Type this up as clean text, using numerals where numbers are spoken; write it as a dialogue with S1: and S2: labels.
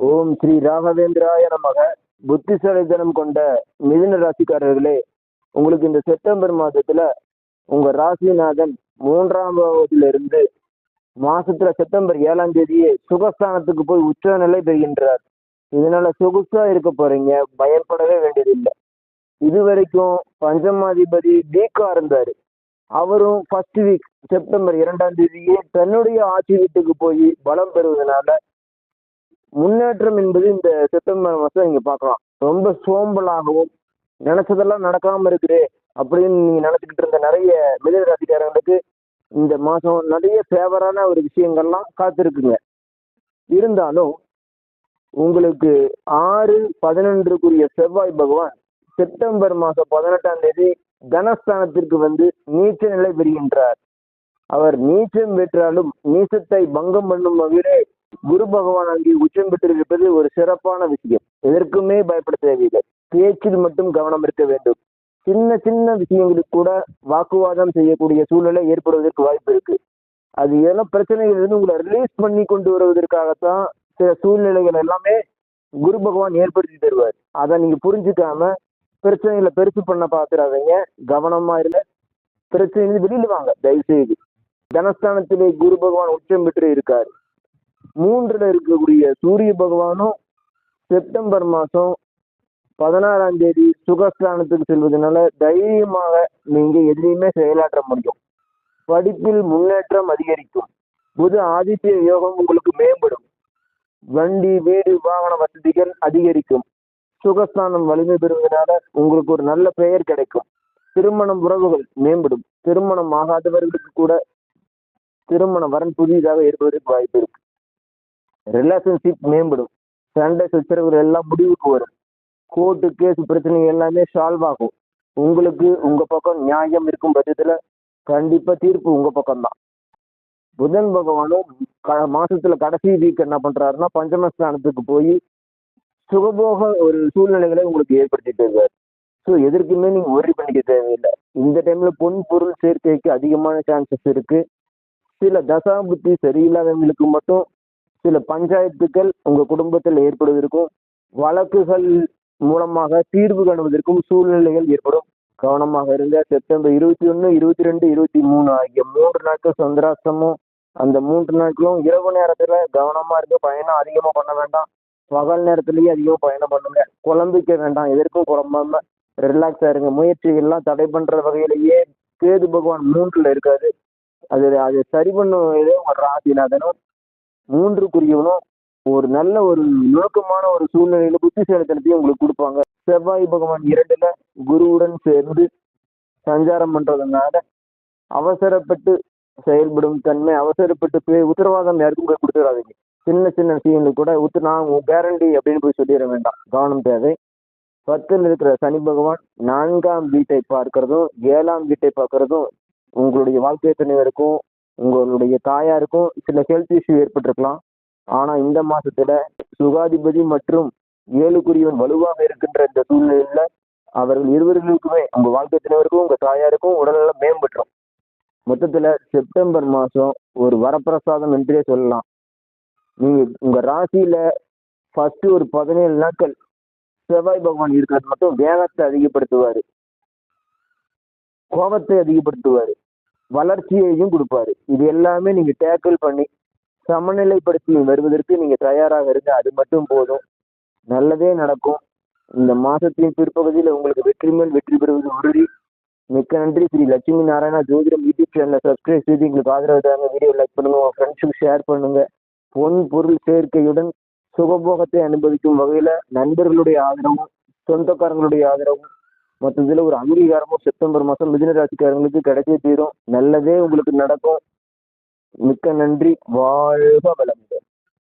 S1: ஓம் ஸ்ரீ ராகவேந்திராய நமக. புத்திசாலித்தனம் கொண்ட மிதுன ராசிக்காரர்களே, உங்களுக்கு இந்த செப்டம்பர் மாதத்துல உங்க ராசிநாதன் 3ஆம் பாவத்திலிருந்து மாசத்துல செப்டம்பர் 7ஆம் தேதியே சுகஸ்தானத்துக்கு போய் உச்ச நிலை பெறுகின்றார். இதனால சொகுசா இருக்க போறீங்க, பயப்படவே வேண்டியதில்லை. இதுவரைக்கும் பஞ்சமாதிபதி வீக்கா இருந்தாரு. அவரும் ஃபர்ஸ்ட் வீக் செப்டம்பர் 2ஆம் தேதியே தன்னுடைய ஆட்சி வீட்டுக்கு போய் பலம் பெறுவதனால முன்னேற்றம் என்பது இந்த செப்டம்பர் மாசம் நீங்க பார்க்கலாம். ரொம்ப சோம்பலாகவும் நினைச்சதெல்லாம் நடக்காம இருக்குது அப்படின்னு நீங்க நினைச்சுக்கிட்டு இருந்த நிறைய மிதுன ராசிக்காரங்களுக்கு இந்த மாசம் நிறைய ஃபேவரான ஒரு விஷயங்கள்லாம் காத்திருக்குங்க. இருந்தாலும் உங்களுக்கு 6-11 செவ்வாய் பகவான் செப்டம்பர் மாசம் 18ஆம் தேதி தனஸ்தானத்திற்கு வந்து நீச்ச நிலை பெறுகின்றார். அவர் நீச்சம் பெற்றாலும் நீச்சத்தை பங்கம் பண்ணும் வகையிலே குரு பகவான் அங்கே உச்சம் பெற்றிருப்பது ஒரு சிறப்பான விஷயம். எதற்குமே பயப்பட தேவையில்லை. பேச்சில் மட்டும் கவனம் இருக்க வேண்டும். சின்ன சின்ன விஷயங்களுக்கு கூட வாக்குவாதம் செய்யக்கூடிய சூழ்நிலை ஏற்படுவதற்கு வாய்ப்பு இருக்கு. அது ஏதோ பிரச்சனைகள் இருந்து உங்களை ரிலீஸ் பண்ணி கொண்டு வருவதற்காகத்தான் சில சூழ்நிலைகள் எல்லாமே குரு பகவான் ஏற்படுத்தி தருவார். அதை நீங்க புரிஞ்சுக்காம பிரச்சனைகளை பெருசு பண்ண பாத்துறாதீங்க. கவனமா இருங்க. பிரச்சனை வெளியில வாங்க தயவு செய்து. தனஸ்தானத்திலே குரு பகவான் உச்சம் பெற்று இருக்காரு. 3ல இருக்கக்கூடிய சூரிய பகவானும் செப்டம்பர் மாசம் 16ஆம் தேதி சுகஸ்தானத்துக்கு செல்வதனால தைரியமாக நீங்க எதிலையுமே செயலாற்ற முடியும். படிப்பில் முன்னேற்றம் அதிகரிக்கும். புது ஆதித்ய யோகம் உங்களுக்கு மேம்படும். வண்டி, வீடு, வாகன வசதிகள் அதிகரிக்கும். சுகஸ்தானம் வலிமை பெறுவதனால உங்களுக்கு ஒரு நல்ல பெயர் கிடைக்கும். திருமணம் உறவுகள் மேம்படும். திருமணம் ஆகாதவர்களுக்கு கூட திருமண வரன் புதிதாக ஏற்படுவதற்கு வாய்ப்பு இருக்கு. ரிலேஷன்ஷிப் மேம்படும். சண்டை சச்சரவுகள் எல்லாம் முடிவுக்கு வரும். கோர்ட்டு கேஸ் பிரச்சனை எல்லாமே சால்வ் ஆகும். உங்களுக்கு உங்க பக்கம் நியாயம் இருக்கும் பட்சத்துல கண்டிப்பா தீர்ப்பு உங்க பக்கம் தான். புதன் பகவானும் மாசத்துல கடைசி வீக் என்ன பண்றாருன்னா பஞ்சமஸ்தானத்துக்கு போய் சுகபோக ஒரு சூழ்நிலைகளை உங்களுக்கு ஏற்படுத்திட்டு இருக்காரு. ஸோ எதற்குமே நீங்க ஒர்ரி பண்ணிக்க தேவையில்லை. இந்த டைம்ல பொன் பொருள் சேர்க்கைக்கு அதிகமான சான்சஸ் இருக்கு. சில தசாபுத்தி சரியில்லாதவங்களுக்கு மட்டும் சில பஞ்சாயத்துக்கள் உங்க குடும்பத்தில் ஏற்படுவதற்கும் வழக்குகள் மூலமாக தீர்வு காணுவதற்கும் சூழ்நிலைகள் ஏற்படும். கவனமாக இருங்க. செப்டம்பர் 21, 22, 23 ஆகிய 3 நாட்கள் சந்திராஷ்டமும். அந்த 3 நாட்களும் இரவு நேரத்துல கவனமா இருக்க. பயணம் அதிகமா பண்ண வேண்டாம். பகல் நேரத்திலேயே அதிகமா பயணம் பண்ணுங்க. குழம்பிக்க வேண்டாம். எதற்கும் குழம்பாம ரிலாக்ஸா இருங்க. முயற்சிகள்லாம் தடை பண்ற வகையிலேயே கேது பகவான் 3ல இருக்காது. அதை சரி பண்ணும் உங்க ராசிநாதனும் 3க்குரியவனும் ஒரு நல்ல ஒரு நுணுக்கமான ஒரு சூழ்நிலையில புத்திசாலித்தனத்தையும் உங்களுக்கு கொடுப்பாங்க. செவ்வாய் பகவான் 2ல குருவுடன் சேர்ந்து சஞ்சாரம் பண்றதுனால அவசரப்பட்டு செயல்படும் தன்மை, அவசரப்பட்டு உத்தரவாதம் யாருக்கும் போய் கொடுத்துடாதீங்க. சின்ன சின்ன விஷயங்கள் கூட நான் கேரண்டி அப்படின்னு போய் சொல்லிட வேண்டாம். கவனம் தேவை. 10ல் இருக்கிற சனி பகவான் 4ஆம் வீட்டை பார்க்கறதும் 7ஆம் வீட்டை பார்க்கறதும் உங்களுடைய வாழ்க்கை துணைவருக்கும் உங்களுடைய தாயாருக்கும் சில ஹெல்த் இஷ்யூ ஏற்பட்டிருக்கலாம். ஆனா இந்த மாசத்துல சுகாதிபதி மற்றும் 7க்குரியவன் வலுவாக இருக்கின்ற இந்த சூழ்நிலையில அவர்கள் இருவர்களுக்குமே உங்க வாழ்க்கை துணைவருக்கும் உங்க தாயாருக்கும் உடல்நலம் மேம்பட்டுரும். மொத்தத்துல செப்டம்பர் மாசம் ஒரு வரப்பிரசாதம் என்றே சொல்லலாம். நீங்க உங்க ராசியில ஃபர்ஸ்ட் ஒரு 17 நாட்கள் செவ்வாய் பகவான் இருக்கிறது மட்டும் வேகத்தை அதிகப்படுத்துவாரு, கோபத்தை அதிகப்படுத்துவாரு, வளர்ச்சியையும் கொடுப்பாரு. இது எல்லாமே நீங்க டேக்கிள் பண்ணி சமநிலைப்படுத்தி வருவதற்கு நீங்க தயாராக இருங்க. அது மட்டும் போதும். நல்லதே நடக்கும். இந்த மாசத்தின் பிற்பகுதியில் உங்களுக்கு வெற்றி மேல் வெற்றி பெறுவது உறுதி. மிக்க நன்றி. ஸ்ரீ லட்சுமி நாராயணா ஜோதிடம் யூடியூப் சேனலை சப்ஸ்கிரைப் செய்து எங்களுக்கு ஆதரவு தாங்க. வீடியோ லைக் பண்ணுங்க. உங்க ஃப்ரெண்ட்ஸுக்கு ஷேர் பண்ணுங்க. பொன் பொருள் சேர்க்கையுடன் சுகபோகத்தை அனுபவிக்கும் வகையில நண்பர்களுடைய ஆதரவும் சொந்தக்காரங்களுடைய ஆதரவும் மொத்தத்துல ஒரு அங்கீகாரமும் செப்டம்பர் மாசம் மிதுன ராசிக்காரங்களுக்கு கிடைச்சே தீரும். நல்லதே உங்களுக்கு நடக்கும். மிக்க நன்றி. வாழ்க வளமுடன்.